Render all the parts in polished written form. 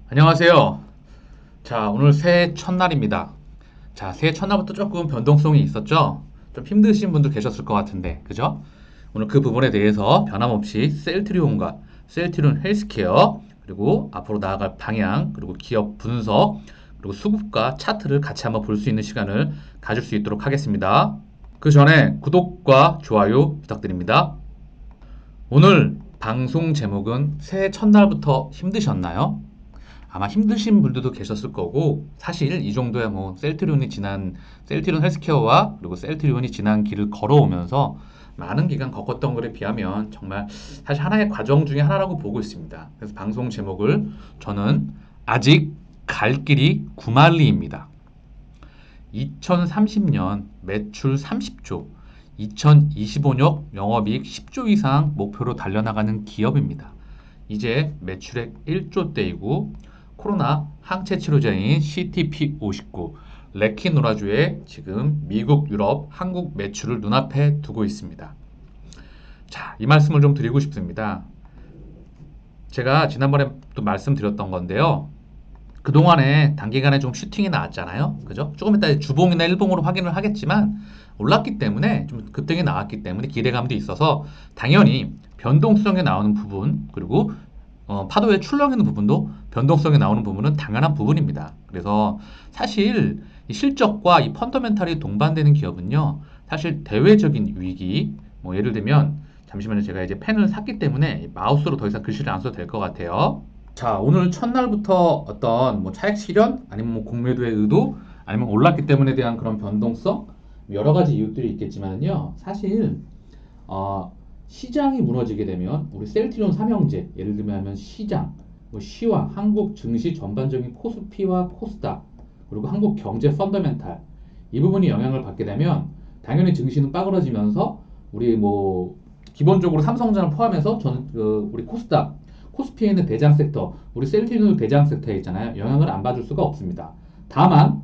안녕하세요. 자, 오늘 새해 첫날입니다. 자, 새해 첫날부터 조금 변동성이 있었죠? 좀 힘드신 분들 계셨을 것 같은데, 그죠? 오늘 그 부분에 대해서 변함없이 셀트리온과 셀트리온 헬스케어, 그리고 앞으로 나아갈 방향, 그리고 기업 분석, 그리고 수급과 차트를 같이 한번 볼 수 있는 시간을 가질 수 있도록 하겠습니다. 그 전에 구독과 좋아요 부탁드립니다. 오늘 방송 제목은 새해 첫날부터 힘드셨나요? 아마 힘드신 분들도 계셨을 거고, 사실 이 정도야 뭐 셀트리온 헬스케어와 그리고 셀트리온이 지난 길을 걸어오면서 많은 기간 겪었던 것에 비하면 정말 사실 하나의 과정 중에 하나라고 보고 있습니다. 그래서 방송 제목을 저는 아직 갈 길이 구만리입니다. 2030년 매출 30조, 2025년 영업이익 10조 이상 목표로 달려나가는 기업입니다. 이제 매출액 1조대이고 코로나 항체 치료제인 CTP59, 레키노라주의 지금 미국, 유럽, 한국 매출을 눈앞에 두고 있습니다. 자, 이 말씀을 좀 드리고 싶습니다. 제가 지난번에 또 말씀드렸던 건데요. 그동안에 단기간에 좀 슈팅이 나왔잖아요. 그죠? 조금 이따 주봉이나 일봉으로 확인을 하겠지만 올랐기 때문에 좀 급등이 나왔기 때문에 기대감도 있어서 당연히 변동성에 나오는 부분 그리고 파도에 출렁이는 부분도 변동성이 나오는 부분은 당연한 부분입니다. 그래서 사실 이 실적과 이 펀더멘탈이 동반되는 기업은요. 사실 대외적인 위기 뭐 예를 들면 잠시만요. 제가 이제 펜을 샀기 때문에 마우스로 더 이상 글씨를 안 써도 될 것 같아요. 자, 오늘 첫날부터 어떤 뭐 차익 실현, 아니면 뭐 공매도의 의도, 아니면 올랐기 때문에 대한 그런 변동성, 여러 가지 이유들이 있겠지만요. 사실 시장이 무너지게 되면 우리 셀트리온 삼형제, 예를 들면 시장, 뭐 시황, 한국 증시 전반적인 코스피와 코스닥, 그리고 한국 경제 펀더멘탈 이 부분이 영향을 받게 되면 당연히 증시는 빠그러지면서 우리 뭐 기본적으로 삼성전을 포함해서 저는 우리 코스피에 있는 대장 섹터, 우리 셀트리온도 대장 섹터에 있잖아요. 영향을 안 받을 수가 없습니다. 다만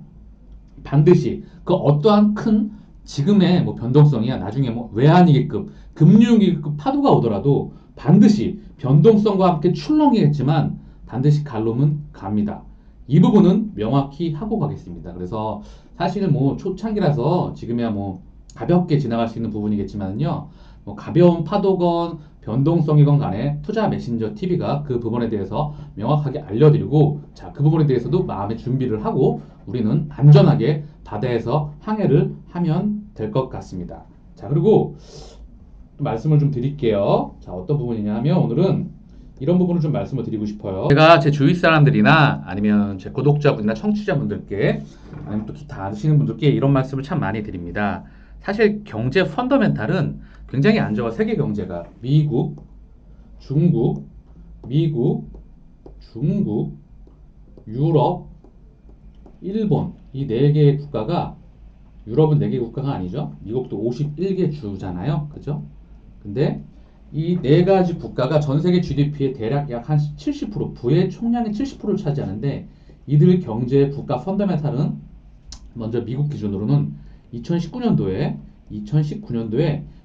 반드시 그 어떠한 큰 지금의 뭐 변동성이야 나중에 뭐 외환위기급, 금융위기급 파도가 오더라도 반드시 변동성과 함께 출렁이겠지만 반드시 갈 놈은 갑니다. 이 부분은 명확히 하고 가겠습니다. 그래서 사실은 뭐 초창기라서 지금이야 뭐 가볍게 지나갈 수 있는 부분이겠지만요. 뭐 가벼운 파도건 변동성이건 간에 투자 메신저 TV가 그 부분에 대해서 명확하게 알려드리고 자, 그 부분에 대해서도 마음의 준비를 하고 우리는 안전하게 바다에서 항해를 하면 될 것 같습니다. 자, 그리고 말씀을 좀 드릴게요. 자, 어떤 부분이냐 하면 오늘은 이런 부분을 좀 말씀을 드리고 싶어요. 제가 제 주위 사람들이나 아니면 제 구독자분이나 청취자분들께 아니면 또 기타 아시는 분들께 이런 말씀을 참 많이 드립니다. 사실 경제 펀더멘탈은 굉장히 안 좋아. 세계 경제가 미국, 중국, 미국, 중국, 유럽, 일본 이 네 개의 국가가 유럽은 4개 국가가 아니죠. 미국도 51개 주잖아요. 그죠? 근데 이 네 가지 국가가 전 세계 GDP의 대략 약 한 70%, 부의 총량의 70%를 차지하는데 이들 경제 국가 펀더멘탈은 먼저 미국 기준으로는 2019년도에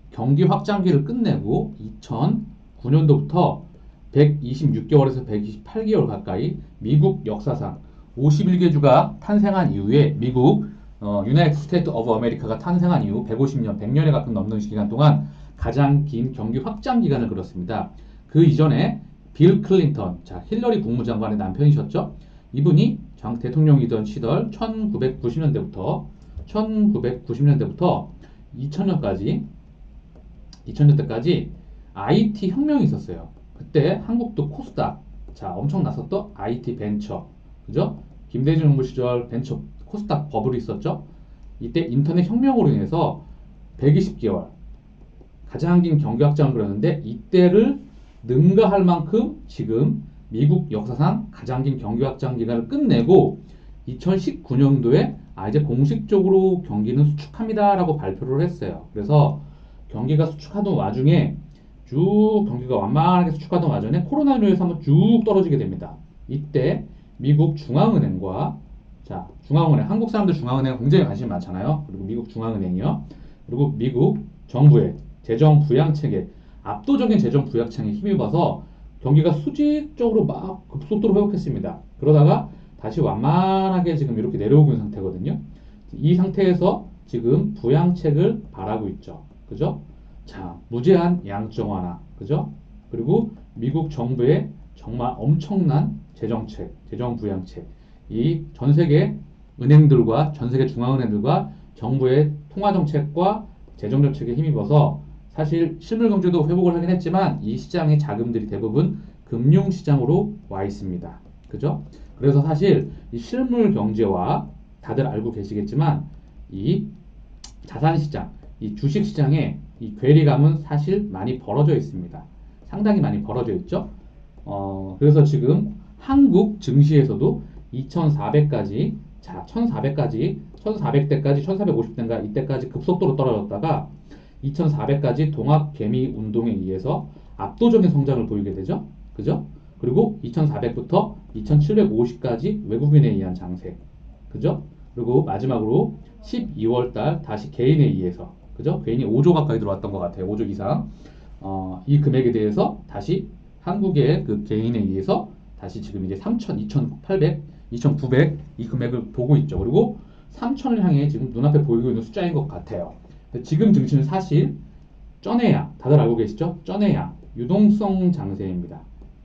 경기 확장기를 끝내고 2009년도부터 126개월에서 128개월 가까이 미국 역사상 51개 주가 탄생한 이후에 미국 유나이티드 스테이트 오브 아메리카가 탄생한 이후 150년, 100년에 가끔 넘는 기간 동안 가장 긴 경기 확장 기간을 그렸습니다. 그 이전에 빌 클린턴, 자 힐러리 국무장관의 남편이셨죠. 이분이 장 대통령이던 시절 1990년대부터 2000년대까지 IT 혁명이 있었어요. 그때 한국도 코스닥, 자 엄청 났었던 IT 벤처, 그죠? 김대중 정부 시절 벤처 코스닥 버블이 있었죠. 이때 인터넷 혁명으로 인해서 120개월 가장 긴 경기 확장을 그렸는데 이때를 능가할 만큼 지금 미국 역사상 가장 긴 경기 확장 기간을 끝내고 2019년도에 이제 공식적으로 경기는 수축합니다라고 발표를 했어요. 그래서 경기가 수축하던 와중에 쭉 경기가 완만하게 수축하던 와중에 코로나19에서 한번 쭉 떨어지게 됩니다. 이때 미국 중앙은행과 자 중앙은행 한국 사람들 중앙은행 굉장히 관심이 많잖아요. 그리고 미국 중앙은행이요. 그리고 미국 정부의 재정 부양 체계 압도적인 재정 부양 체계에 힘입어서 경기가 수직적으로 막 급속도로 회복했습니다. 그러다가 다시 완만하게 지금 이렇게 내려오고 있는 상태거든요. 이 상태에서 지금 부양책을 바라고 있죠. 그죠? 자, 무제한 양적 완화. 그죠? 그리고 미국 정부의 정말 엄청난 재정책, 재정 부양책. 이 전 세계 은행들과 전 세계 중앙은행들과 정부의 통화 정책과 재정 정책에 힘입어서 사실 실물 경제도 회복을 하긴 했지만 이 시장의 자금들이 대부분 금융 시장으로 와 있습니다. 그죠? 그래서 사실 이 실물 경제와 다들 알고 계시겠지만 이 자산 시장, 이 주식 시장에 이 괴리감은 사실 많이 벌어져 있습니다. 상당히 많이 벌어져 있죠. 그래서 지금 한국 증시에서도 2400까지, 자, 1400까지, 1400대까지, 1450대인가 이때까지 급속도로 떨어졌다가 2400까지 동학 개미 운동에 의해서 압도적인 성장을 보이게 되죠. 그죠? 그리고 2400부터 2750까지 외국인에 의한 장세. 그죠? 그리고 마지막으로 12월 달 다시 개인에 의해서, 그죠? 개인이 5조 가까이 들어왔던 것 같아요. 5조 이상. 이 금액에 대해서 다시 한국의 그 개인에 의해서 다시 지금 이제 3,000, 2,800, 2,900 이 금액을 보고 있죠. 그리고 3,000을 향해 지금 눈앞에 보이고 있는 숫자인 것 같아요. 지금 증시는 사실 쩐해야, 다들 알고 계시죠? 쩐해야, 유동성 장세입니다.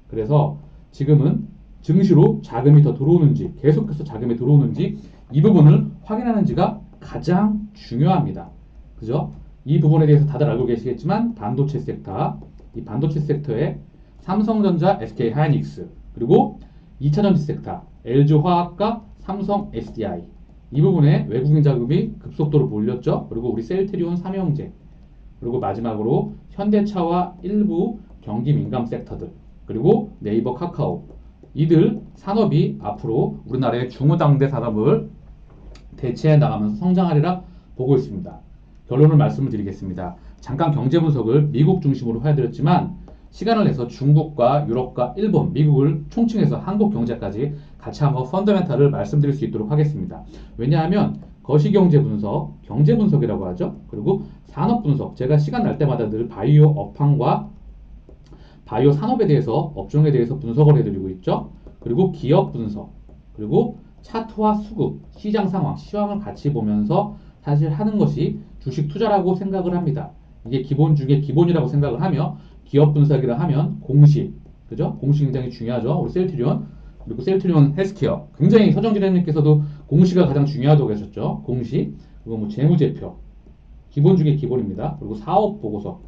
그래서 지금은 증시로 자금이 더 들어오는지, 계속해서 자금이 들어오는지 이 부분을 확인하는지가 가장 중요합니다. 그죠? 이 부분에 대해서 다들 알고 계시겠지만 반도체 섹터, 이 반도체 섹터에 삼성전자, SK하이닉스, 그리고 2차전지 섹터, LG화학과 삼성 SDI 이 부분에 외국인 자금이 급속도로 몰렸죠. 그리고 우리 셀트리온 삼형제, 그리고 마지막으로 현대차와 일부 경기 민감 섹터들, 그리고 네이버 카카오 이들 산업이 앞으로 우리나라의 중후당대 산업을 대체해 나가면서 성장하리라 보고 있습니다. 결론을 말씀을 드리겠습니다. 잠깐 경제 분석을 미국 중심으로 해드렸지만 시간을 내서 중국과 유럽과 일본, 미국을 총칭해서 한국 경제까지 같이 한번 펀더멘탈을 말씀드릴 수 있도록 하겠습니다. 왜냐하면 거시경제 분석, 경제 분석이라고 하죠. 그리고 산업 분석, 제가 시간 날 때마다 늘 바이오 업황과 바이오 산업에 대해서, 업종에 대해서 분석을 해드리고 있죠. 그리고 기업 분석, 그리고 차트와 수급, 시장 상황, 시황을 같이 보면서 사실 하는 것이 주식 투자라고 생각을 합니다. 이게 기본 중에 기본이라고 생각을 하며 기업 분석이라 하면 공시, 그죠? 공시 굉장히 중요하죠. 우리 셀트리온, 그리고 셀트리온 헬스케어. 굉장히 서정진님께서도 공시가 가장 중요하다고 하셨죠. 공시, 그리고 뭐 재무제표, 기본 중에 기본입니다. 그리고 사업 보고서,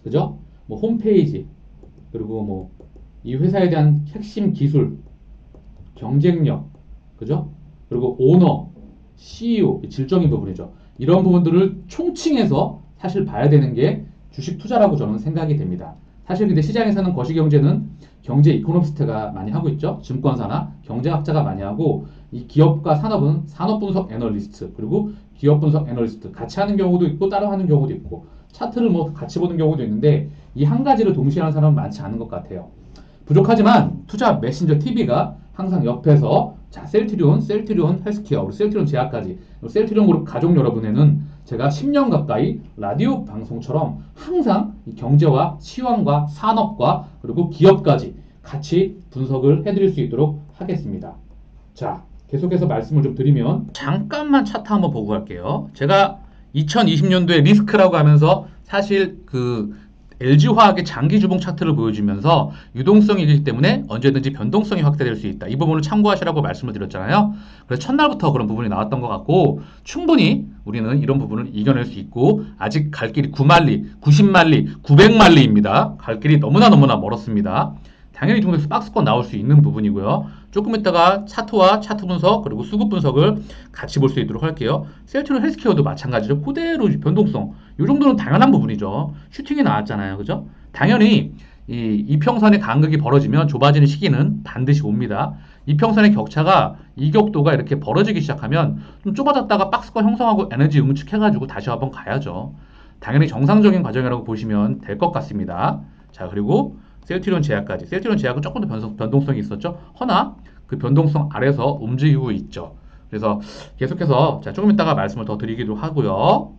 그죠? 뭐 홈페이지, 그리고 뭐 이 회사에 대한 핵심 기술, 경쟁력, 그죠? 그리고 오너, CEO, 질적인 부분이죠. 이런 부분들을 총칭해서 사실 봐야 되는 게 주식 투자라고 저는 생각이 됩니다. 사실 근데 시장에서는 거시경제는 경제 이코노미스트가 많이 하고 있죠. 증권사나 경제학자가 많이 하고 이 기업과 산업은 산업분석 애널리스트 그리고 기업분석 애널리스트 같이 하는 경우도 있고 따로 하는 경우도 있고 차트를 뭐 같이 보는 경우도 있는데 이 한 가지를 동시에 하는 사람은 많지 않은 것 같아요. 부족하지만 투자 메신저 TV가 항상 옆에서 자 셀트리온 헬스케어, 우리 셀트리온 제약까지, 셀트리온 그룹 가족 여러분에는 제가 10년 가까이 라디오 방송처럼 항상 이 경제와 시황과 산업과 그리고 기업까지 같이 분석을 해드릴 수 있도록 하겠습니다. 자, 계속해서 말씀을 좀 드리면 잠깐만 차트 한번 보고 갈게요. 제가 2020년도에 리스크라고 하면서 사실 그 LG화학의 장기 주봉 차트를 보여주면서 유동성이기 때문에 언제든지 변동성이 확대될 수 있다. 이 부분을 참고하시라고 말씀을 드렸잖아요. 그래서 첫날부터 그런 부분이 나왔던 것 같고 충분히 우리는 이런 부분을 이겨낼 수 있고 아직 갈 길이 9만리, 90만리, 900만리입니다. 갈 길이 너무나 멀었습니다. 당연히 이 정도에서 박스권 나올 수 있는 부분이고요. 조금 있다가 차트와 차트 분석 그리고 수급 분석을 같이 볼 수 있도록 할게요. 셀트리온 헬스케어도 마찬가지죠. 그대로 변동성 이 정도는 당연한 부분이죠. 슈팅이 나왔잖아요. 그죠? 당연히 이 이평선의 간극이 벌어지면 좁아지는 시기는 반드시 옵니다. 이평선의 격차가 이격도가 이렇게 벌어지기 시작하면 좀 좁아졌다가 박스권 형성하고 에너지 응축해가지고 다시 한번 가야죠. 당연히 정상적인 과정이라고 보시면 될 것 같습니다. 자, 그리고 셀트리온 제약까지. 셀트리온 제약은 조금 더 변동성이 있었죠. 허나 그 변동성 아래서 움직이고 있죠. 그래서 계속해서 자, 조금 이따가 말씀을 더 드리기도 하고요.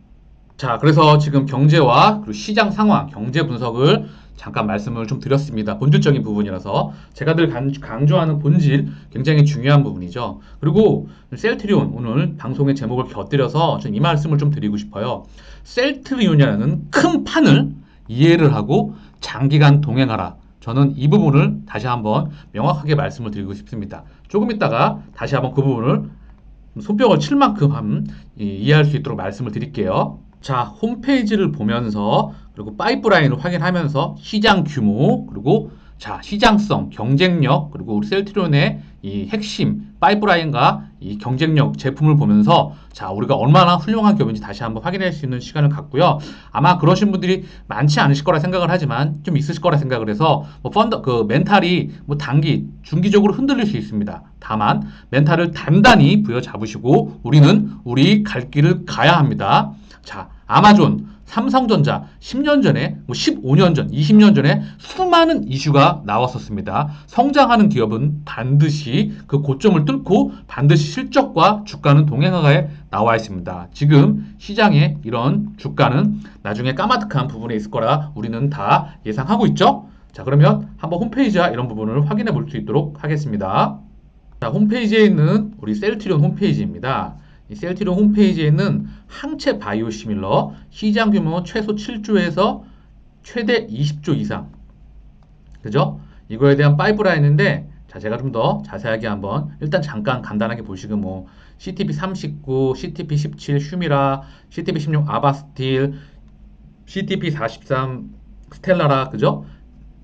자, 자, 그래서 지금 경제와 그리고 시장 상황, 경제 분석을 잠깐 말씀을 좀 드렸습니다. 본질적인 부분이라서 제가 늘 강조하는 본질 굉장히 중요한 부분이죠. 그리고 셀트리온 오늘 방송의 제목을 곁들여서 이 말씀을 좀 드리고 싶어요. 셀트리온이라는 큰 판을 이해를 하고 장기간 동행하라. 저는 이 부분을 다시 한번 명확하게 말씀을 드리고 싶습니다. 조금 있다가 다시 한번 그 부분을 손뼉을 칠 만큼 이해할 수 있도록 말씀을 드릴게요. 자, 홈페이지를 보면서 그리고 파이프라인을 확인하면서 시장 규모 그리고 자, 시장성, 경쟁력 그리고 우리 셀트리온의 이 핵심 파이프라인과 이 경쟁력 제품을 보면서 자, 우리가 얼마나 훌륭한 기업인지 다시 한번 확인할 수 있는 시간을 갖고요. 아마 그러신 분들이 많지 않으실 거라 생각을 하지만 좀 있으실 거라 생각을 해서 멘탈이 단기, 중기적으로 흔들릴 수 있습니다. 다만 멘탈을 단단히 부여잡으시고 우리는 우리 갈 길을 가야 합니다. 자, 아마존, 삼성전자 10년 전에, 15년 전, 20년 전에 수많은 이슈가 나왔었습니다. 성장하는 기업은 반드시 그 고점을 뚫고 반드시 실적과 주가는 동행하에 나와 있습니다. 지금 시장의 이런 주가는 나중에 까마득한 부분에 있을 거라 우리는 다 예상하고 있죠? 자, 그러면 한번 홈페이지와 이런 부분을 확인해 볼 수 있도록 하겠습니다. 자, 홈페이지에 있는 우리 셀트리온 홈페이지입니다. 이 셀트리온 홈페이지에 있는 항체 바이오시밀러 시장 규모 최소 7조에서 최대 20조 이상. 그죠? 이거에 대한 파이프라인인데 자, 제가 좀 더 자세하게 한번 일단 잠깐 간단하게 보시고 CTP39, CTP17 슈미라, CTP16 아바스틸, CTP43 스텔라라 그죠?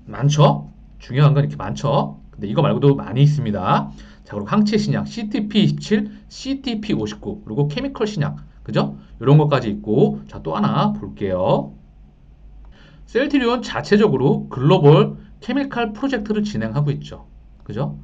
많죠? 중요한 건 이렇게 많죠? 근데 이거 말고도 많이 있습니다. 자, 그리고 항체 신약 CTP27, CTP59 그리고 케미컬 신약 그죠? 이런 것까지 있고 자, 또 하나 볼게요. 셀트리온 자체적으로 글로벌 케미컬 프로젝트를 진행하고 있죠. 그죠?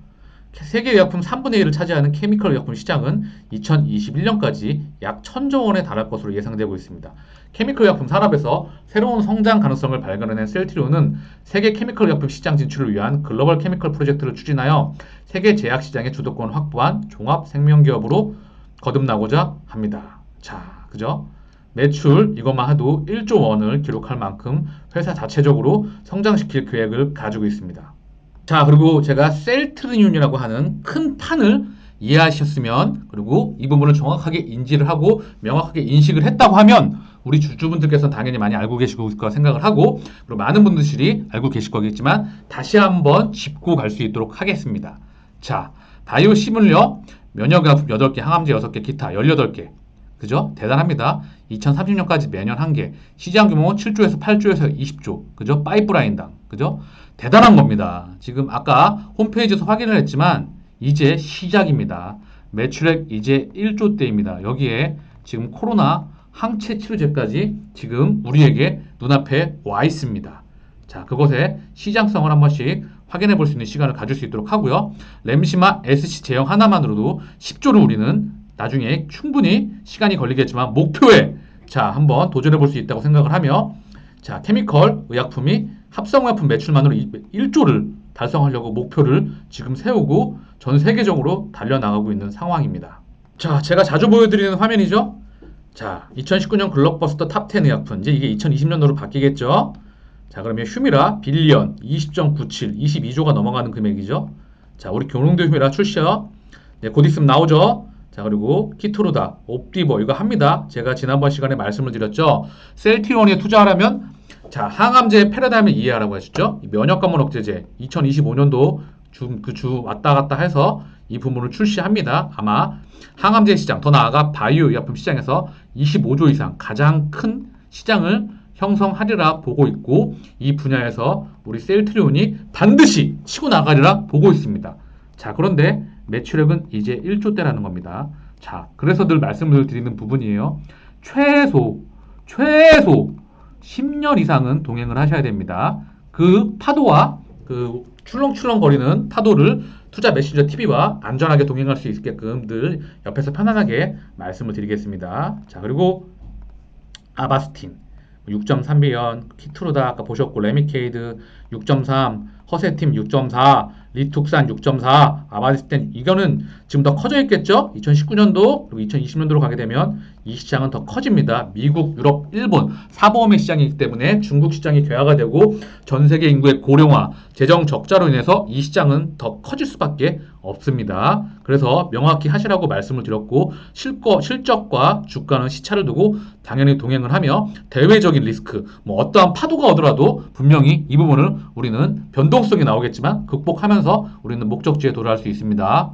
세계 의약품 3분의 1을 차지하는 케미컬 의약품 시장은 2021년까지 약 1000조 원에 달할 것으로 예상되고 있습니다. 케미컬 의약품 산업에서 새로운 성장 가능성을 발견해낸 셀트리온은 세계 케미컬 의약품 시장 진출을 위한 글로벌 케미컬 프로젝트를 추진하여 세계 제약 시장의 주도권을 확보한 종합 생명기업으로 거듭나고자 합니다. 자, 그죠? 매출 이것만 해도 1조 원을 기록할 만큼 회사 자체적으로 성장시킬 계획을 가지고 있습니다. 자, 그리고 제가 셀트리온이라고 하는 큰 판을 이해하셨으면 그리고 이 부분을 정확하게 인지를 하고 명확하게 인식을 했다고 하면 우리 주주분들께서는 당연히 많이 알고 계시고 있을 거라 생각을 하고 그리고 많은 분들이 알고 계실 거겠지만 다시 한번 짚고 갈 수 있도록 하겠습니다. 자, 바이오 시뮬러 면역약품 8개, 항암제 6개, 기타 18개. 그죠? 대단합니다. 2030년까지 매년 1개. 시장 규모 7조에서 8조에서 20조. 그죠? 파이프라인당. 그죠? 대단한 겁니다. 지금 아까 홈페이지에서 확인을 했지만 이제 시작입니다. 매출액 이제 1조대입니다. 여기에 지금 코로나 항체 치료제까지 지금 우리에게 눈앞에 와 있습니다. 자, 그것의 시장성을 한 번씩 확인해 볼 수 있는 시간을 가질 수 있도록 하고요. 램시마 SC 제형 하나만으로도 10조를 우리는 나중에 충분히 시간이 걸리겠지만 목표에 자, 한번 도전해 볼 수 있다고 생각을 하며 자, 케미컬 의약품이 합성의약품 매출만으로 1조를 달성하려고 목표를 지금 세우고 전 세계적으로 달려나가고 있는 상황입니다. 자, 제가 자주 보여드리는 화면이죠. 자, 2019년 글록버스터 탑10 의약품 이제 이게 2020년도로 바뀌겠죠. 자, 그러면 휴미라 빌리언 20.97 22조가 넘어가는 금액이죠. 자, 우리 교농도 휴미라 출시요. 네, 곧 있으면 나오죠. 자, 그리고 키토르다, 옵디버 이거 합니다. 제가 지난번 시간에 말씀을 드렸죠. 셀트리온에 투자하려면 자, 항암제 패러다임을 이해하라고 하셨죠. 면역관문 억제제 2025년도 주 왔다 갔다 해서 이 부분을 출시합니다. 아마 항암제 시장, 더 나아가 바이오 의약품 시장에서 25조 이상 가장 큰 시장을 형성하리라 보고 있고 이 분야에서 우리 셀트리온이 반드시 치고 나가리라 보고 있습니다. 자, 그런데 매출액은 이제 1조대라는 겁니다. 자, 그래서 늘 말씀을 드리는 부분이에요. 최소 10년 이상은 동행을 하셔야 됩니다. 그 파도와 그 출렁출렁거리는 파도를 투자 메신저 TV와 안전하게 동행할 수 있게끔 늘 옆에서 편안하게 말씀을 드리겠습니다. 자, 그리고 아바스틴 6.3비연, 키트루다 아까 보셨고 레미케이드 6.3, 허세팀 6.4, 리툭산 6.4, 아바디스텐 이거는 지금 더 커져 있겠죠? 2019년도 그리고 2020년도로 가게 되면 이 시장은 더 커집니다. 미국, 유럽, 일본 사보험의 시장이기 때문에 중국 시장이 괴화가 되고 전 세계 인구의 고령화, 재정 적자로 인해서 이 시장은 더 커질 수밖에 없습니다. 그래서 명확히 하시라고 말씀을 드렸고 실적과 주가는 시차를 두고 당연히 동행을 하며 대외적인 리스크, 뭐 어떠한 파도가 오더라도 분명히 이 부분을 우리는 변동성이 나오겠지만 극복하면서 우리는 목적지에 도달할 수 있습니다.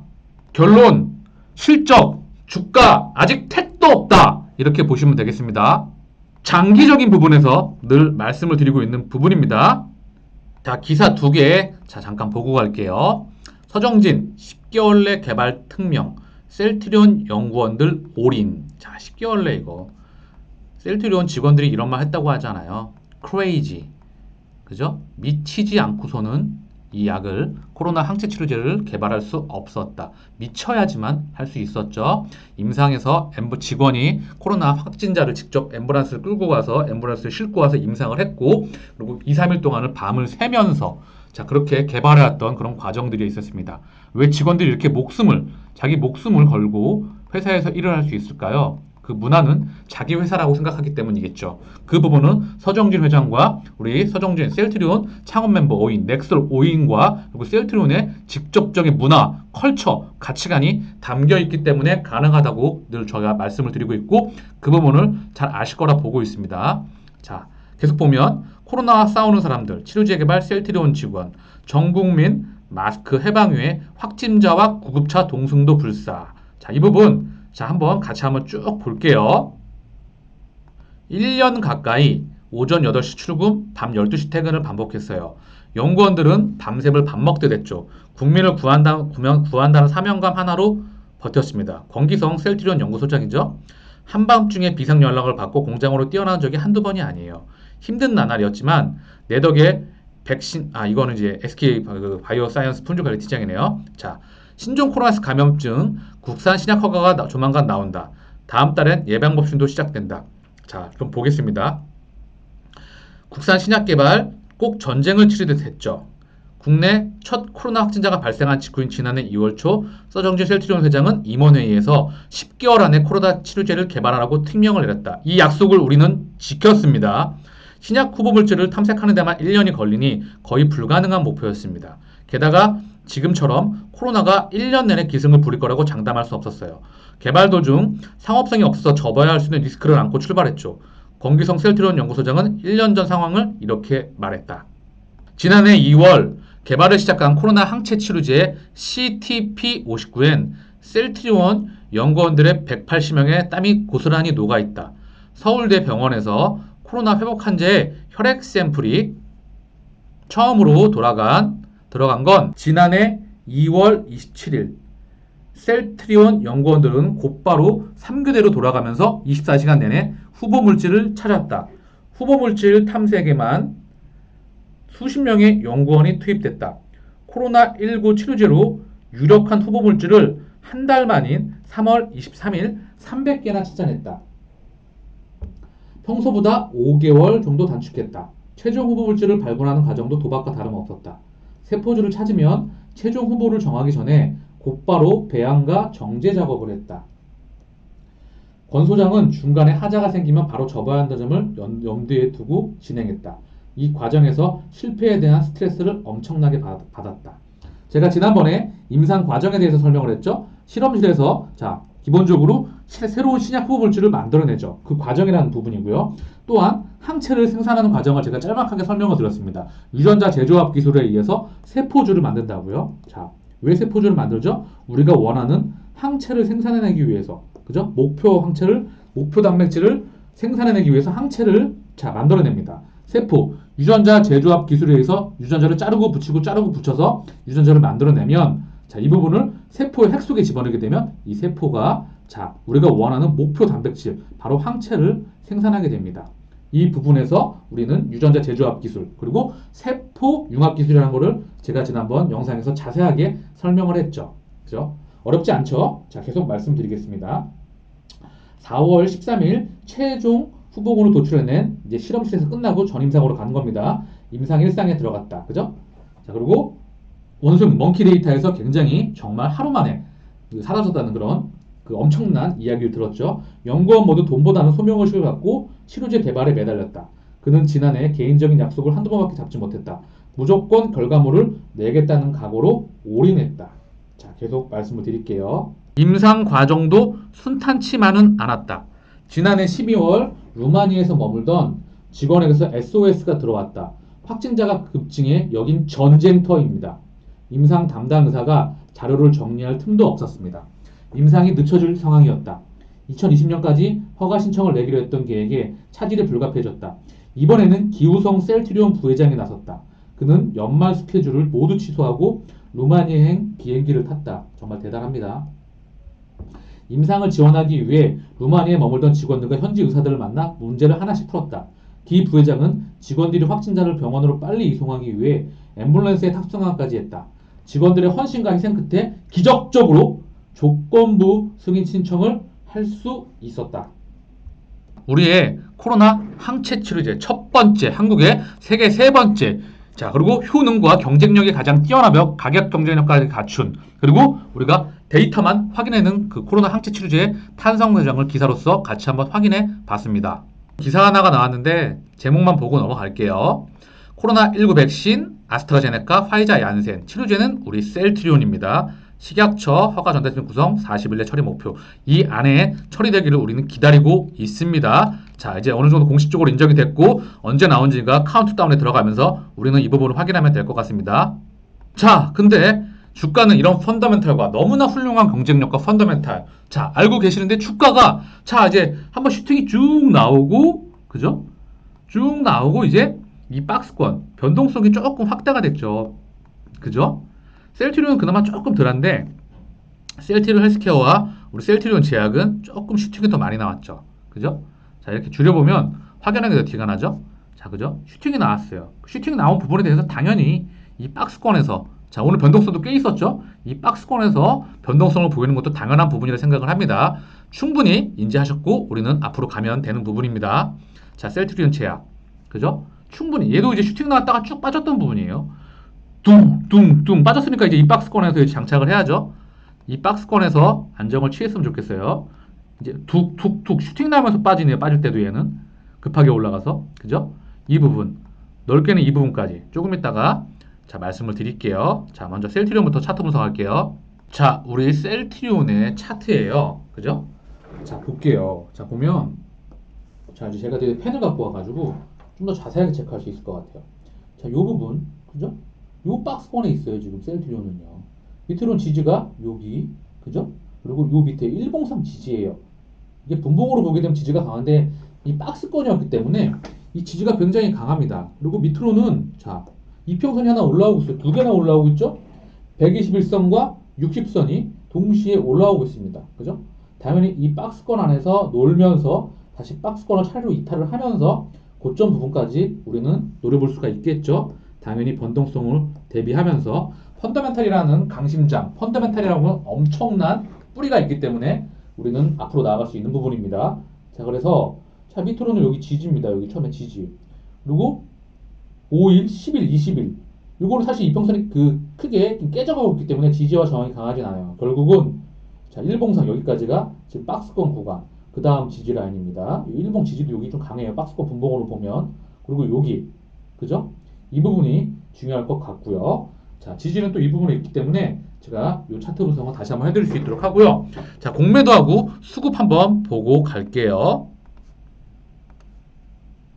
결론, 실적, 주가 아직 택도 없다. 이렇게 보시면 되겠습니다. 장기적인 부분에서 늘 말씀을 드리고 있는 부분입니다. 자, 기사 두 개 잠깐 보고 갈게요. 서정진 10개월 내 개발 특명 셀트리온 연구원들 올인. 자, 10개월 내 이거 셀트리온 직원들이 이런 말 했다고 하잖아요. crazy. 그죠? 미치지 않고서는 이 약을 코로나 항체 치료제를 개발할 수 없었다. 미쳐야지만 할 수 있었죠. 임상에서 직원이 코로나 확진자를 직접 앰뷸런스를 끌고 가서 앰뷸런스를 싣고 와서 임상을 했고 그리고 2, 3일 동안을 밤을 새면서 자 그렇게 개발해왔던 그런 과정들이 있었습니다. 왜 직원들이 이렇게 자기 목숨을 걸고 회사에서 일을 할 수 있을까요? 그 문화는 자기 회사라고 생각하기 때문이겠죠. 그 부분은 서정진 회장과 우리 서정진 셀트리온 창업 멤버 5인, 넥솔 5인과 그리고 셀트리온의 직접적인 문화, 컬처, 가치관이 담겨 있기 때문에 가능하다고 늘 저희가 말씀을 드리고 있고 그 부분을 잘 아실 거라 보고 있습니다. 자, 계속 보면 코로나와 싸우는 사람들, 치료제 개발 셀트리온 직원, 전국민 마스크 해방 후에 확진자와 구급차 동승도 불사. 자, 이 부분 자, 같이 한번 쭉 볼게요. 1년 가까이 오전 8시 출근, 밤 12시 퇴근을 반복했어요. 연구원들은 밤샘을 밥 먹듯 했죠. 국민을 구한다는 사명감 하나로 버텼습니다. 권기성 셀트리온 연구소장이죠. 한밤중에 비상 연락을 받고 공장으로 뛰어난 적이 한두 번이 아니에요. 힘든 나날이었지만 내 덕에 이거는 이제 SK 바이오 사이언스 품질 관리 팀장이네요. 자, 신종 코로나 감염증 국산 신약 허가가 조만간 나온다. 다음 달엔 예방접종도 시작된다. 자, 그럼 보겠습니다. 국산 신약 개발 꼭 전쟁을 치르듯 했죠. 국내 첫 코로나 확진자가 발생한 직후인 지난해 2월 초 서정진 셀트리온 회장은 임원회의에서 10개월 안에 코로나 치료제를 개발하라고 특명을 내렸다. 이 약속을 우리는 지켰습니다. 신약 후보 물질을 탐색하는 데만 1년이 걸리니 거의 불가능한 목표였습니다. 게다가 지금처럼 코로나가 1년 내내 기승을 부릴 거라고 장담할 수 없었어요. 개발 도중 상업성이 없어서 접어야 할 수 있는 리스크를 안고 출발했죠. 권기성 셀트리온 연구소장은 1년 전 상황을 이렇게 말했다. 지난해 2월 개발을 시작한 코로나 항체 치료제 CTP-59엔 셀트리온 연구원들의 180명의 땀이 고스란히 녹아있다. 서울대 병원에서 코로나 회복 환자의 혈액 샘플이 처음으로 들어간 건 지난해 2월 27일. 셀트리온 연구원들은 곧바로 3교대로 돌아가면서 24시간 내내 후보 물질을 찾았다. 후보 물질 탐색에만 수십 명의 연구원이 투입됐다. 코로나19 치료제로 유력한 후보 물질을 한 달 만인 3월 23일 300개나 찾아냈다. 평소보다 5개월 정도 단축했다. 최종 후보 물질을 발굴하는 과정도 도박과 다름없었다. 세포주를 찾으면 최종 후보를 정하기 전에 곧바로 배양과 정제 작업을 했다. 권 소장은 중간에 하자가 생기면 바로 접어야 한다는 점을 염두에 두고 진행했다. 이 과정에서 실패에 대한 스트레스를 엄청나게 받았다. 제가 지난번에 임상 과정에 대해서 설명을 했죠. 실험실에서 기본적으로 새로운 신약 후보 물질을 만들어내죠. 그 과정이라는 부분이고요. 또한 항체를 생산하는 과정을 제가 짤막하게 설명을 드렸습니다. 유전자 재조합 기술에 의해서 세포주를 만든다고요. 자, 왜 세포주를 만들죠? 우리가 원하는 항체를 생산해내기 위해서, 그죠? 목표 단백질을 생산해내기 위해서 항체를 만들어냅니다. 세포, 유전자 재조합 기술에 의해서 유전자를 자르고 붙여서 유전자를 만들어내면 이 부분을 세포의 핵 속에 집어넣게 되면 이 세포가 우리가 원하는 목표 단백질, 바로 항체를 생산하게 됩니다. 이 부분에서 우리는 유전자 재조합 기술, 그리고 세포 융합 기술이라는 것을 제가 지난번 영상에서 자세하게 설명을 했죠. 그죠? 어렵지 않죠? 계속 말씀드리겠습니다. 4월 13일 최종 후보군을 도출해낸 이제 실험실에서 끝나고 전임상으로 간 겁니다. 임상 1상에 들어갔다. 그죠? 자, 그리고 원숭이 멍키 데이터에서 굉장히 정말 하루 만에 사라졌다는 그런 그 엄청난 이야기를 들었죠. 연구원 모두 돈보다는 소명의식을 갖고 치료제 개발에 매달렸다. 그는 지난해 개인적인 약속을 한두 번밖에 잡지 못했다. 무조건 결과물을 내겠다는 각오로 올인했다. 자, 계속 말씀을 드릴게요. 임상 과정도 순탄치만은 않았다. 지난해 12월 루마니에서 머물던 직원에게서 SOS가 들어왔다. 확진자가 급증해 여긴 전쟁터입니다. 임상 담당 의사가 자료를 정리할 틈도 없었습니다. 임상이 늦춰질 상황이었다. 2020년까지 허가 신청을 내기로 했던 계획에 차질이 불가피해졌다. 이번에는 기우성 셀트리온 부회장이 나섰다. 그는 연말 스케줄을 모두 취소하고 루마니아행 비행기를 탔다. 정말 대단합니다. 임상을 지원하기 위해 루마니아에 머물던 직원들과 현지 의사들을 만나 문제를 하나씩 풀었다. 기 부회장은 직원들이 확진자를 병원으로 빨리 이송하기 위해 앰뷸런스에 탑승하기까지 했다. 직원들의 헌신과 희생 끝에 기적적으로 조건부 승인 신청을 할 수 있었다. 우리의 코로나 항체 치료제 첫 번째, 한국의 세계 세 번째. 자, 그리고 효능과 경쟁력이 가장 뛰어나며 가격 경쟁력까지 갖춘, 그리고 우리가 데이터만 확인해낸 그 코로나 항체 치료제의 탄성 과정을 기사로서 같이 한번 확인해 봤습니다. 기사 하나가 나왔는데 제목만 보고 넘어갈게요. 코로나19 백신 아스트라제네카, 화이자, 얀센 치료제는 우리 셀트리온입니다. 식약처 허가 전달팀 구성 40일 내 처리 목표. 이 안에 처리되기를 우리는 기다리고 있습니다. 자, 이제 어느 정도 공식적으로 인정이 됐고 언제 나온지가 카운트다운에 들어가면서 우리는 이 부분을 확인하면 될 것 같습니다. 자, 근데 주가는 이런 펀더멘탈과 너무나 훌륭한 경쟁력과 펀더멘탈. 자, 알고 계시는데 주가가 자, 이제 한번 슈팅이 쭉 나오고 그죠? 쭉 나오고 이제 이 박스권 변동성이 조금 확대가 됐죠. 그죠? 셀트리온은 그나마 조금 덜한데 셀트리온 헬스케어와 우리 셀트리온 제약은 조금 슈팅이 더 많이 나왔죠. 그죠? 자, 이렇게 줄여보면 확연하게 더 티가 나죠? 자, 그죠? 슈팅이 나왔어요. 슈팅이 나온 부분에 대해서 당연히 이 박스권에서 자, 오늘 변동성도 꽤 있었죠? 이 박스권에서 변동성을 보이는 것도 당연한 부분이라 생각을 합니다. 충분히 인지하셨고 우리는 앞으로 가면 되는 부분입니다. 자, 셀트리온 제약. 그죠? 충분히 얘도 이제 슈팅 나왔다가 쭉 빠졌던 부분이에요. 둥둥둥 빠졌으니까 이제 이 박스권에서 이제 장착을 해야죠. 이 박스권에서 안정을 취했으면 좋겠어요. 이제 툭툭툭 슈팅 나면서 빠지네요. 빠질 때도 얘는 급하게 올라가서 그죠? 이 부분 넓게는 이 부분까지 조금 있다가 자 말씀을 드릴게요. 자 먼저 셀트리온부터 차트 분석할게요. 자 우리 셀트리온의 차트예요. 그죠? 자 볼게요. 자 보면 자 이제 제가 되게 펜을 갖고 와가지고 좀 더 자세하게 체크할 수 있을 것 같아요. 자 요 부분 그죠? 요 박스권에 있어요. 지금 셀트리온은요. 밑으로는 지지가 여기 그죠? 그리고 요 밑에 103 지지예요. 이게 분봉으로 보게 되면 지지가 강한데 이 박스권이었기 때문에 이 지지가 굉장히 강합니다. 그리고 밑으로는 자 이평선이 하나 올라오고 있어요. 두 개나 올라오고 있죠? 121선과 60선이 동시에 올라오고 있습니다. 그죠? 당연히 이 박스권 안에서 놀면서 다시 박스권을 차례로 이탈을 하면서 고점 부분까지 우리는 노려볼 수가 있겠죠. 당연히 변동성을 대비하면서 펀더멘탈이라는 강심장, 펀더멘탈이라는 건 엄청난 뿌리가 있기 때문에 우리는 앞으로 나아갈 수 있는 부분입니다. 자, 그래서 자 밑으로는 여기 지지입니다. 여기 처음에 지지. 그리고 5일, 10일, 20일. 이거는 사실 이평선이 크게 좀 깨져가고 있기 때문에 지지와 저항이 강하진 않아요. 결국은 자 일봉상 여기까지가 지금 박스권 구간. 그 다음 지지 라인입니다. 일봉 지지도 여기 좀 강해요. 박스권 분봉으로 보면. 그리고 여기 그죠? 이 부분이 중요할 것 같고요. 자, 지지는 또 이 부분에 있기 때문에 제가 이 차트 분석을 다시 한번 해드릴 수 있도록 하고요. 자, 공매도하고 수급 한번 보고 갈게요.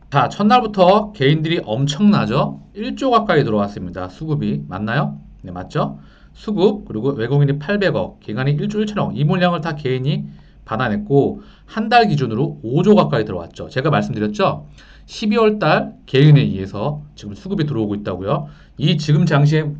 자, 첫날부터 개인들이 엄청나죠? 1조 가까이 들어왔습니다. 수급이. 맞나요? 네, 맞죠? 수급, 그리고 외국인이 800억, 기관이 1조 1천억, 이 물량을 다 개인이 받아냈고 한 달 기준으로 5조 가까이 들어왔죠. 제가 말씀드렸죠? 12월 달 개인에 의해서 지금 수급이 들어오고 있다고요. 이 지금 장세의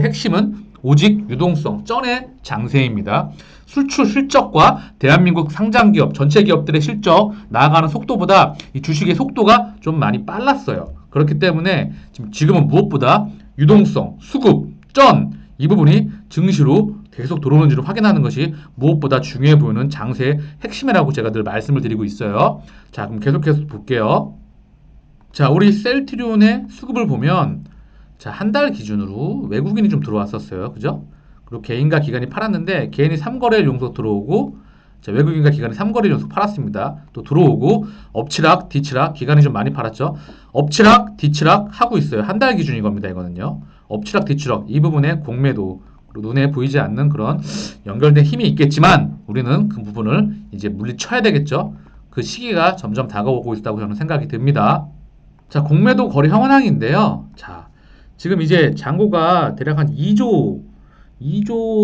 핵심은 오직 유동성, 쩐의 장세입니다. 수출 실적과 대한민국 상장기업, 전체 기업들의 실적 나아가는 속도보다 이 주식의 속도가 좀 많이 빨랐어요. 그렇기 때문에 지금은 무엇보다 유동성, 수급, 쩐, 이 부분이 증시로 계속 들어오는지를 확인하는 것이 무엇보다 중요해 보이는 장세의 핵심이라고 제가 늘 말씀을 드리고 있어요. 자, 그럼 계속해서 볼게요. 자, 우리 셀트리온의 수급을 보면 자, 한 달 기준으로 외국인이 좀 들어왔었어요. 그죠? 그리고 개인과 기관이 팔았는데 개인이 3거래일 용서 들어오고 자, 외국인과 기관이 3거래일 연속 팔았습니다. 또 들어오고 엎치락 뒤치락 기관이 좀 많이 팔았죠. 엎치락 뒤치락 하고 있어요. 한 달 기준인 겁니다. 이거는요. 엎치락 뒤치락 이 부분에 공매도 그리고 눈에 보이지 않는 그런 연결된 힘이 있겠지만 우리는 그 부분을 이제 물리쳐야 되겠죠. 그 시기가 점점 다가오고 있다고 저는 생각이 듭니다. 자, 공매도 거래 현황인데요. 자, 지금 이제 잔고가 대략 한 2조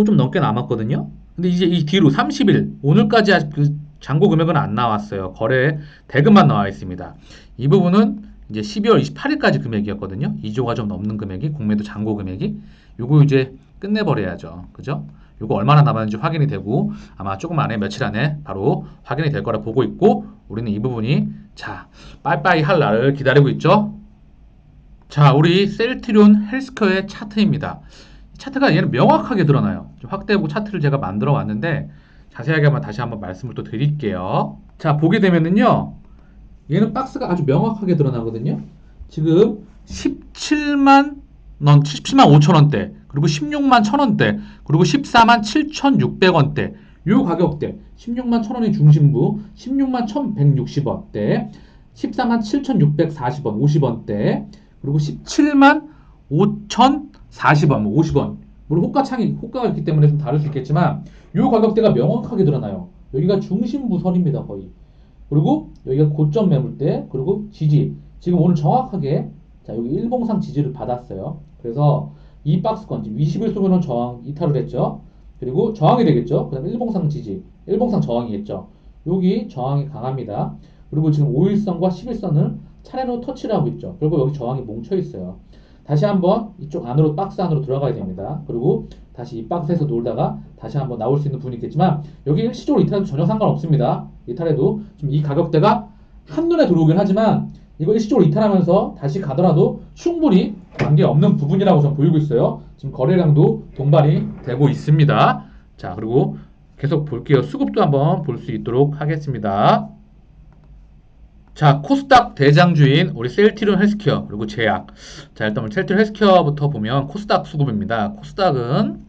좀 넘게 남았거든요. 근데 이제 이 뒤로 30일, 오늘까지 아직 그 잔고 금액은 안 나왔어요. 거래 대금만 나와 있습니다. 이 부분은 이제 12월 28일까지 금액이었거든요. 2조가 좀 넘는 금액이, 공매도 잔고 금액이. 요거 이제 끝내버려야죠. 그죠? 요거 얼마나 남았는지 확인이 되고, 아마 조금 안에, 며칠 안에 바로 확인이 될 거라 보고 있고, 우리는 이 부분이, 자, 빠이빠이 할 날을 기다리고 있죠. 자, 우리 셀트리온 헬스케어의 차트입니다. 차트가 얘는 명확하게 드러나요. 확대해보고 차트를 제가 만들어 왔는데 자세하게 다시 한번 말씀을 또 드릴게요. 자, 보게 되면은요. 얘는 박스가 아주 명확하게 드러나거든요. 지금 17만 5천 원대, 그리고 16만 1천 원대, 그리고 14만 7,600원대. 요 가격대 16만 1천 원이 중심부, 16만 1,160원대, 14만 7,640원, 50원대, 그리고 17만 5,040원, 50원. 물론 호가가 있기 때문에 좀 다를 수 있겠지만 요 가격대가 명확하게 드러나요. 여기가 중심부 선입니다, 거의. 그리고 여기가 고점 매물대, 그리고 지지. 지금 오늘 정확하게 자, 여기 일봉상 지지를 받았어요. 그래서 이 박스권, 20일 소면은 저항 이탈을 했죠. 그리고 저항이 되겠죠. 그 다음에 일봉상 지지, 일봉상 저항이겠죠. 여기 저항이 강합니다. 그리고 지금 5일선과 11선을 차례로 터치를 하고 있죠. 그리고 여기 저항이 뭉쳐 있어요. 다시 한번 이쪽 안으로, 박스 안으로 들어가야 됩니다. 그리고 다시 이 박스에서 놀다가 다시 한번 나올 수 있는 부분이 있겠지만 여기 일시적으로 이탈해도 전혀 상관없습니다. 이탈해도 지금 이 가격대가 한눈에 들어오긴 하지만 이거 일시적으로 이탈하면서 다시 가더라도 충분히 관계없는 부분이라고 저는 보이고 있어요. 지금 거래량도 동반이 되고 있습니다. 자, 그리고 계속 볼게요. 수급도 한번 볼 수 있도록 하겠습니다. 자, 코스닥 대장주인 우리 셀트리온 헬스케어 그리고 제약. 자, 일단 우리 셀트리온 헬스케어부터 보면 코스닥 수급입니다. 코스닥은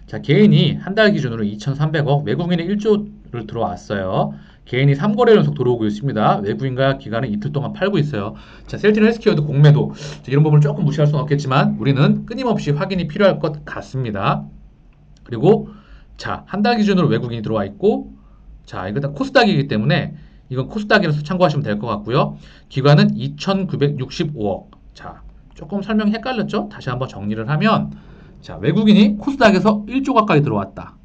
자, 개인이 한 달 기준으로 2,300억, 외국인이 1조를 들어왔어요. 개인이 3거래 연속 들어오고 있습니다. 외국인과 기관은 이틀 동안 팔고 있어요. 자, 셀트리온 헬스케어도 공매도. 자, 이런 부분을 조금 무시할 수는 없겠지만 우리는 끊임없이 확인이 필요할 것 같습니다. 그리고 자, 한 달 기준으로 외국인이 들어와 있고 자, 이거 다 코스닥이기 때문에 이건 코스닥이라서 참고하시면 될 것 같고요. 기관은 2,965억. 자, 조금 설명이 헷갈렸죠? 다시 한번 정리를 하면 자, 외국인이 코스닥에서 1조 가까이 들어왔다.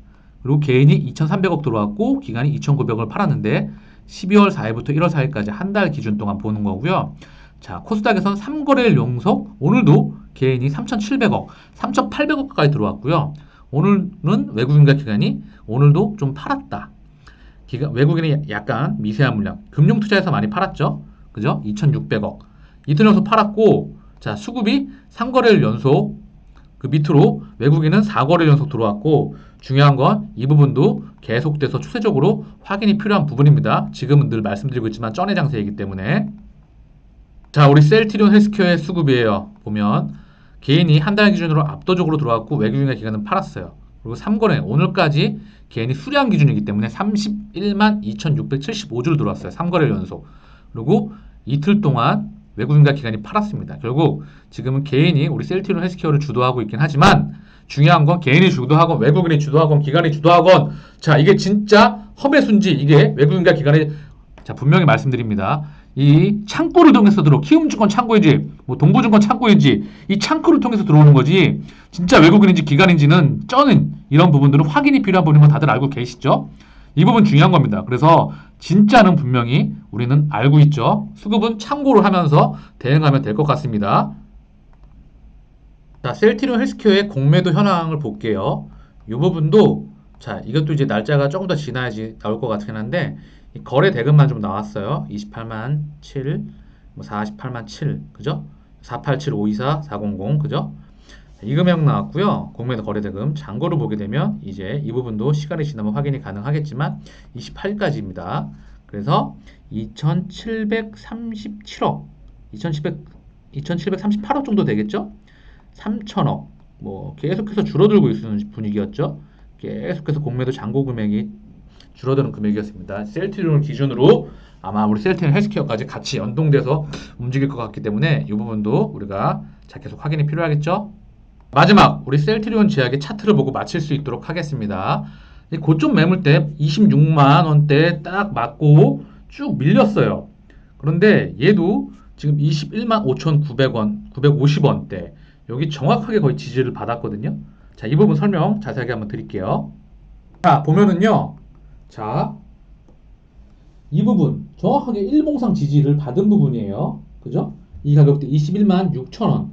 그리고 개인이 2,300억 들어왔고 기관이 2,900억을 팔았는데 12월 4일부터 1월 4일까지 한 달 기준 동안 보는 거고요. 자, 코스닥에서는 3거래일 연속 오늘도 개인이 3,700억, 3,800억 가까이 들어왔고요. 오늘은 외국인과 기관이 오늘도 좀 팔았다. 외국인이 약간 미세한 물량, 금융투자에서 많이 팔았죠. 그죠? 2,600억. 이틀 연속 팔았고, 자, 수급이 3거래일 연속, 그 밑으로 외국인은 4거래일 연속 들어왔고, 중요한 건 이 부분도 계속돼서 추세적으로 확인이 필요한 부분입니다. 지금은 늘 말씀드리고 있지만 쩐의 장세이기 때문에. 자, 우리 셀트리온 헬스케어의 수급이에요. 보면 개인이 한 달 기준으로 압도적으로 들어왔고 외국인과 기관은 팔았어요. 그리고 3거래 오늘까지 개인이 수량 기준이기 때문에 31만 2,675주를 들어왔어요. 3거래일 연속. 그리고 이틀 동안 외국인과 기관이 팔았습니다. 결국 지금은 개인이 우리 셀트리온 헬스케어를 주도하고 있긴 하지만 중요한 건 개인이 주도하건 외국인이 주도하건 기관이 주도하건 자, 이게 진짜 험의 순지 이게 외국인과 기관이 자, 분명히 말씀드립니다. 이 창구를 통해서 키움증권 창구인지 뭐 동부증권 창구인지 이 창구를 통해서 들어오는 거지 진짜 외국인인지 기관인지는 쩌는 이런 부분들은 확인이 필요한 부분인 건 다들 알고 계시죠? 이 부분 중요한 겁니다. 그래서 진짜는 분명히 우리는 알고 있죠. 수급은 참고를 하면서 대응하면 될 것 같습니다. 자, 셀트리온 헬스케어의 공매도 현황을 볼게요. 이 부분도 자, 이것도 이제 날짜가 조금 더 지나야지 나올 것 같긴 한데 거래 대금만 좀 나왔어요. 28만 7, 뭐 48만 7, 그죠? 487, 524, 400, 그죠? 이 금액 나왔고요. 공매도 거래 대금 잔고를 보게 되면 이제 이 부분도 시간이 지나면 확인이 가능하겠지만 28일까지입니다. 그래서 2,737억, 2,738억 정도 되겠죠? 3천억 뭐 계속해서 줄어들고 있는 분위기였죠. 계속해서 공매도 잔고 금액이 줄어드는 금액이었습니다. 셀트리온을 기준으로 아마 우리 셀트리온 헬스케어까지 같이 연동돼서 움직일 것 같기 때문에 이 부분도 우리가 자 계속 확인이 필요하겠죠. 마지막 우리 셀트리온 제약의 차트를 보고 마칠 수 있도록 하겠습니다. 고점 매물대 26만 원대 딱 맞고 쭉 밀렸어요. 그런데 얘도 지금 21만 5,900원, 950원대 여기 정확하게 거의 지지를 받았거든요. 자, 이 부분 설명 자세하게 한번 드릴게요. 자, 보면은요. 자, 이 부분 정확하게 일봉상 지지를 받은 부분이에요. 그죠? 이 가격대 21만 6천원,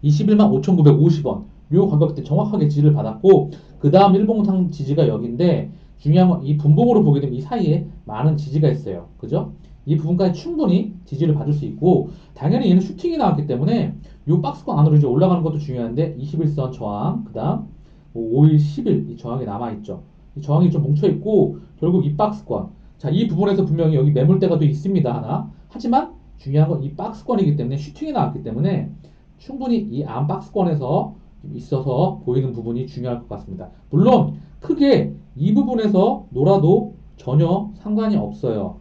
21만 5,950원 요 가격대 정확하게 지지를 받았고 그 다음 일봉상 지지가 여기인데 중요한 건 이 분봉으로 보게 되면 이 사이에 많은 지지가 있어요. 그죠? 이 부분까지 충분히 지지를 받을 수 있고 당연히 얘는 슈팅이 나왔기 때문에 이 박스권 안으로 이제 올라가는 것도 중요한데 21선 저항 그 다음 5일 10일 이 저항이 남아있죠. 이 저항이 좀 뭉쳐있고 결국 이 박스권 자 이 부분에서 분명히 여기 매물대가 또 있습니다 하나 하지만 중요한 건 이 박스권이기 때문에 슈팅이 나왔기 때문에 충분히 이 안 박스권에서 있어서 보이는 부분이 중요할 것 같습니다. 물론 크게 이 부분에서 놀아도 전혀 상관이 없어요.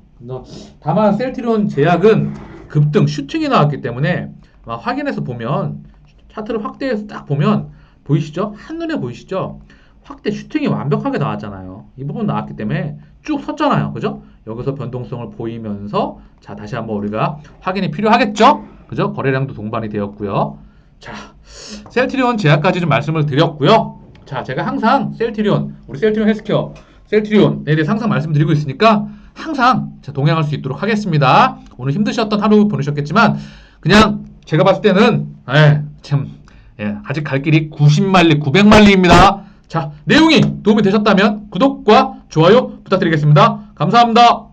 다만 셀트리온 제약은 급등 슈팅이 나왔기 때문에 확인해서 보면 차트를 확대해서 딱 보면 보이시죠? 한눈에 보이시죠? 확대 슈팅이 완벽하게 나왔잖아요. 이 부분 나왔기 때문에 쭉 섰잖아요. 그죠? 여기서 변동성을 보이면서 자 다시 한번 우리가 확인이 필요하겠죠? 그죠? 거래량도 동반이 되었고요. 자, 셀트리온 제약까지 좀 말씀을 드렸고요. 자, 제가 항상 셀트리온, 우리 셀트리온 헬스케어, 셀트리온에 대해서 항상 말씀드리고 있으니까 항상 동행할 수 있도록 하겠습니다. 오늘 힘드셨던 하루 보내셨겠지만 그냥 제가 봤을 때는 아직 갈 길이 90만리, 900만리입니다. 자, 내용이 도움이 되셨다면 구독과 좋아요 부탁드리겠습니다. 감사합니다.